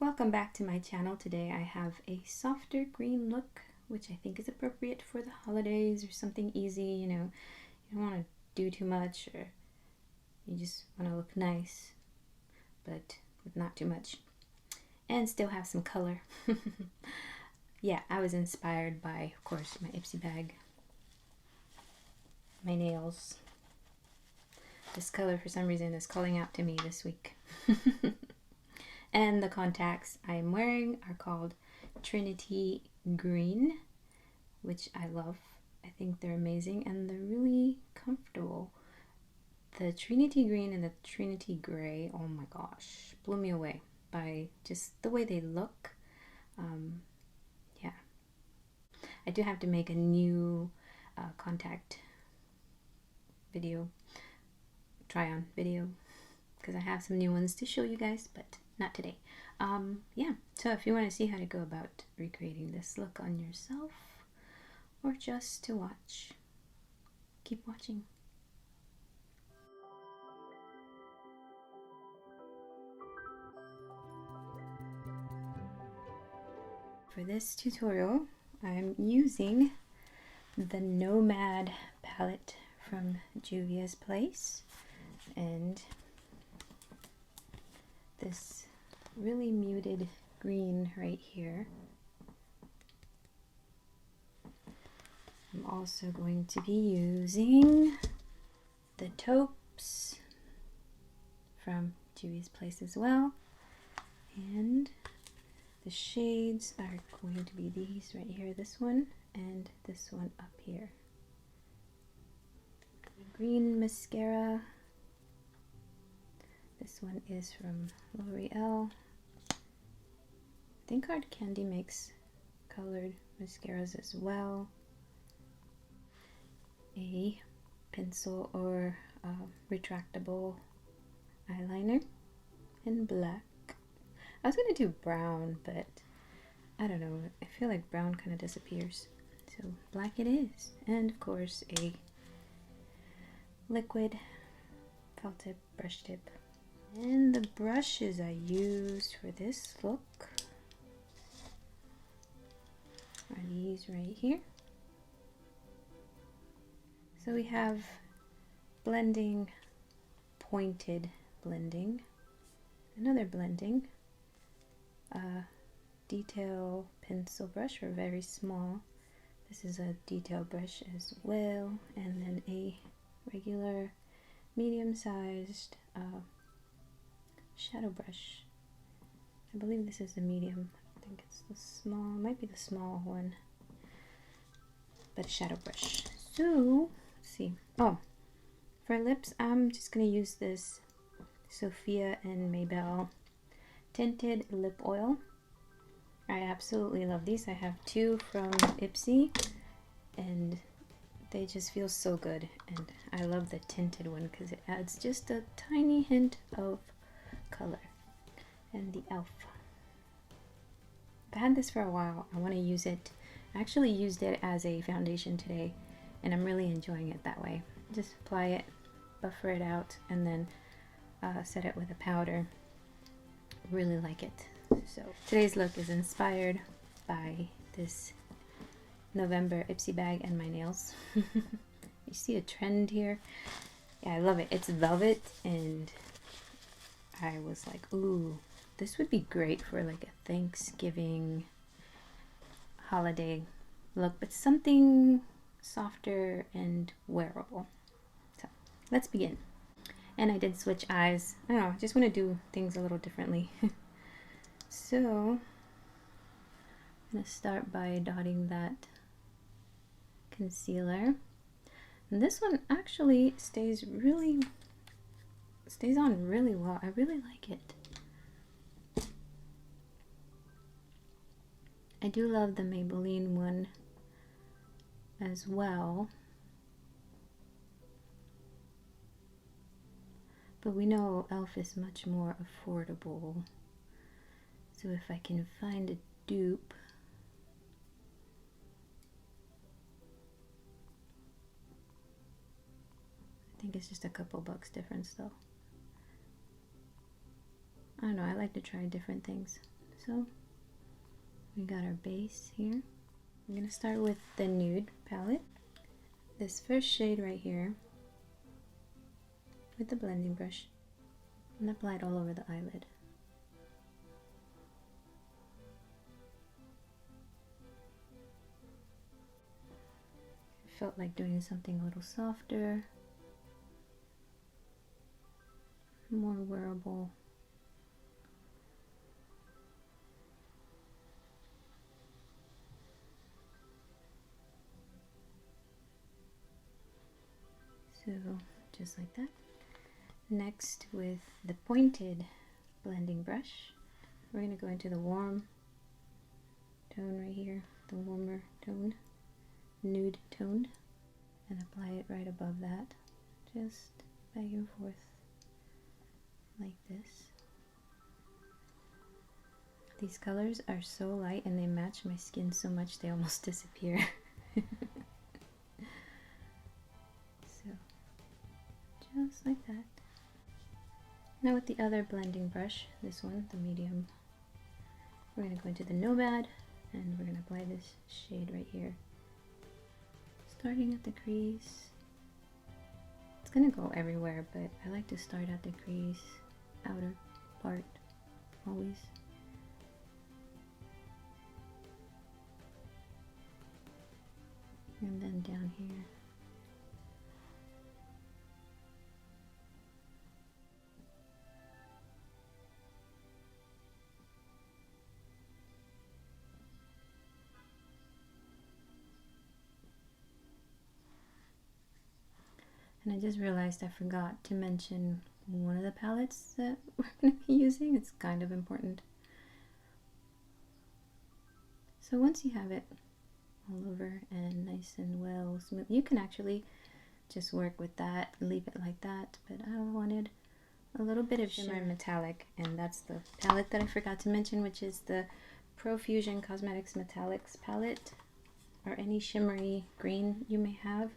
Welcome back to my channel. Today I have a softer green look, which I think is appropriate for the holidays or something easy. You know, you don't want to do too much, or you just want to look nice, but with not too much, and still have some color. Yeah, I was inspired by, of course, my Ipsy bag, my nails. This color, for some reason, is calling out to me this week. And the contacts I'm wearing are called Trinity Green, which I love. I think they're amazing and they're really comfortable. The Trinity Green and the Trinity Gray, oh my gosh, blew me away by just the way they look. Yeah. I do have to make a new contact video, try-on video, because I have some new ones to show you guys, but not today. Yeah, so if you want to see how to go about recreating this look on yourself, or just to watch, keep watching. For this tutorial, I'm using the Nomad palette from Juvia's Place, and this really muted green right here. I'm also going to be using the taupes from Juvia's Place as well, and the shades are going to be these right here, this one and this one up here. Green mascara. This one is from L'Oreal. I think Hard Candy makes colored mascaras as well. A pencil or retractable eyeliner in black. I was gonna do brown, but I don't know, I feel like brown kind of disappears. So black it is. And of course a liquid felt tip, brush tip. And the brushes I used for this look are these right here. So we have blending, pointed blending, another blending, detail pencil brush, or very small. This is a detail brush as well, and then a regular medium-sized shadow brush. I believe this is the medium. I think it's the small, might be the small one, but a shadow brush. So let's see. Oh, for lips, I'm just gonna use this Sophia and Maybell tinted lip oil. I absolutely love these. I have two from Ipsy, and they just feel so good. And I love the tinted one because it adds just a tiny hint of color. And the e.l.f. I've had this for a while. I want to use it. I actually used it as a foundation today, and I'm really enjoying it that way. Just apply it, buffer it out, and then set it with a powder. Really like it. So today's look is inspired by this November Ipsy bag and my nails. You see a trend here? Yeah, I love it. It's velvet, and I was like, ooh, this would be great for like a Thanksgiving holiday look, but something softer and wearable. So let's begin. And I did switch eyes. I don't know, I just want to do things a little differently. So I'm going to start by dotting that concealer. And this one actually stays on really well. I really like it. I do love the Maybelline one as well. But we know e.l.f. is much more affordable. So if I can find a dupe, I think it's just a couple bucks difference though. I don't know, I like to try different things. So we got our base here. I'm going to start with the nude palette. This first shade right here with the blending brush and apply it all over the eyelid. I felt like doing something a little softer, more wearable. So just like that. Next, with the pointed blending brush, we're going to go into the warm tone right here, the warmer tone, nude tone, and apply it right above that, just back and forth like this. These colors are so light and they match my skin so much they almost disappear. So just like that. Now with the other blending brush, this one, the medium, we're going to go into the Nomad and we're going to apply this shade right here. Starting at the crease. It's going to go everywhere, but I like to start at the crease, outer part, always. And then down here. And I just realized I forgot to mention one of the palettes that we're going to be using. It's kind of important. So once you have it all over and nice and well smooth, you can actually just work with that and leave it like that. But I wanted a little bit of shimmer and metallic, and that's the palette that I forgot to mention, which is the Profusion Cosmetics Metallics palette, or any shimmery green you may have.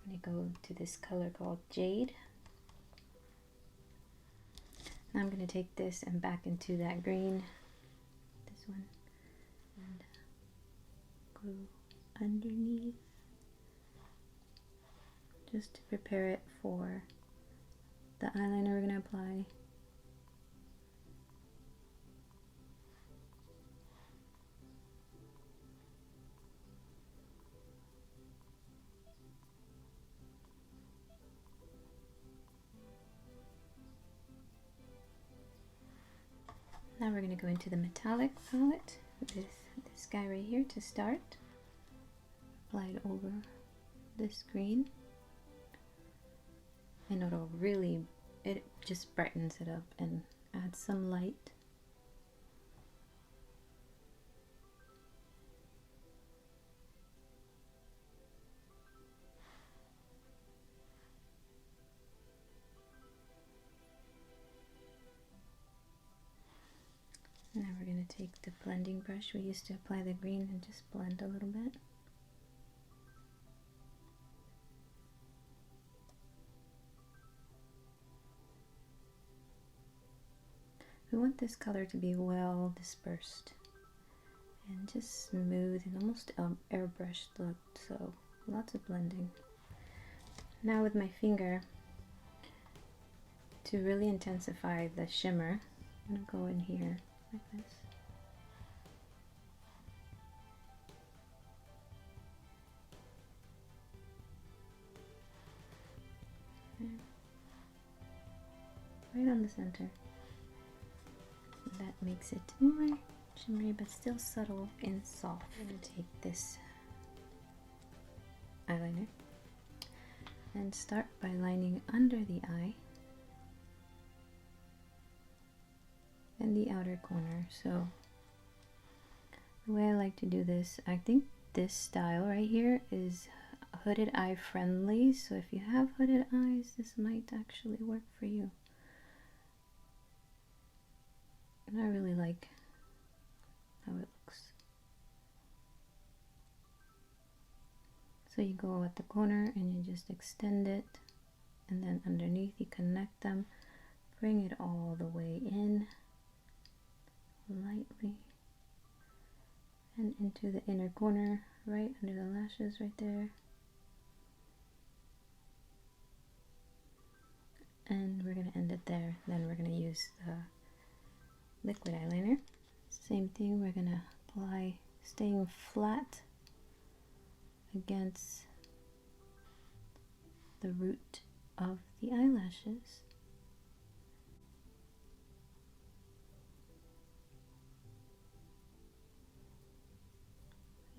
I'm going to go to this color called Jade. Now I'm going to take this and back into that green, this one, and go underneath just to prepare it for the eyeliner we're going to apply. Now we're going to go into the metallic palette with this guy right here to start. Apply it over this green, and it'll really, it just brightens it up and adds some light. Now we're going to take the blending brush we used to apply the green and just blend a little bit. We want this color to be well dispersed and just smooth and almost airbrushed look, so lots of blending. Now with my finger, to really intensify the shimmer, I'm going to go in here like this. Right on the center. That makes it more shimmery but still subtle and soft. I'm going to take this eyeliner and start by lining under the eye and the outer corner. So the way I like to do this, I think this style right here is hooded eye friendly, so if you have hooded eyes, this might actually work for you. And I really like how it looks. So you go at the corner and you just extend it, and then underneath you connect them, bring it all the way in, lightly and into the inner corner, right under the lashes right there. And we're going to end it there. Then we're going to use the liquid eyeliner. Same thing, we're going to apply, staying flat against the root of the eyelashes.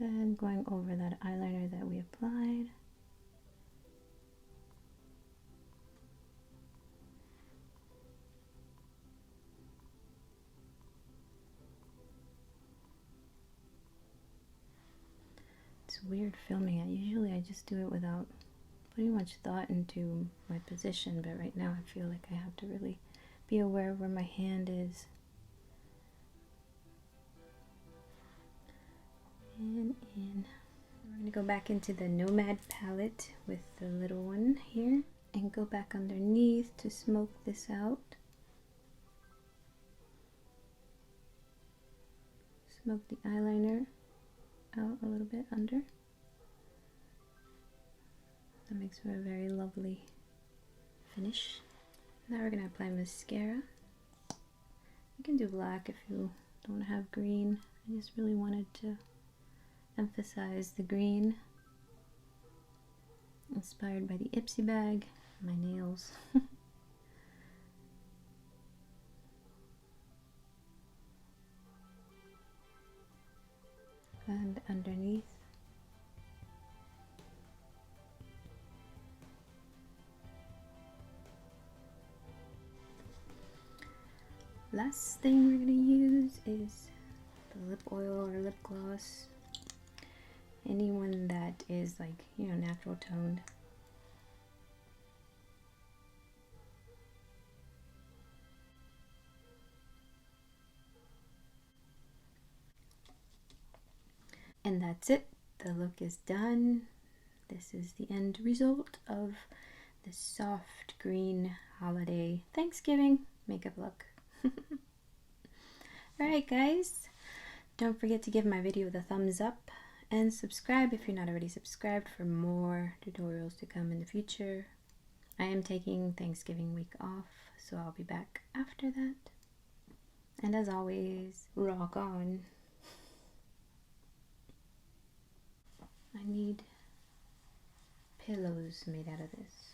And going over that eyeliner that we applied. It's weird filming it. Usually I just do it without putting much thought into my position, but right now I feel like I have to really be aware of where my hand is. And in. We're going to go back into the Nomad palette with the little one here and go back underneath to smoke this out. Smoke the eyeliner out a little bit under. That makes for a very lovely finish. Now we're going to apply mascara. You can do black if you don't have green. I just really wanted to emphasize the green. Inspired by the Ipsy bag, my nails. And underneath. Last thing we're going to use is the lip oil or lip gloss. Anyone that is like, you know, natural toned. And that's it. The look is done. This is the end result of the soft green holiday Thanksgiving makeup look. Alright guys, don't forget to give my video the thumbs up and subscribe if you're not already subscribed for more tutorials to come in the future. I am taking Thanksgiving week off, so I'll be back after that. And as always, rock on. I need pillows made out of this.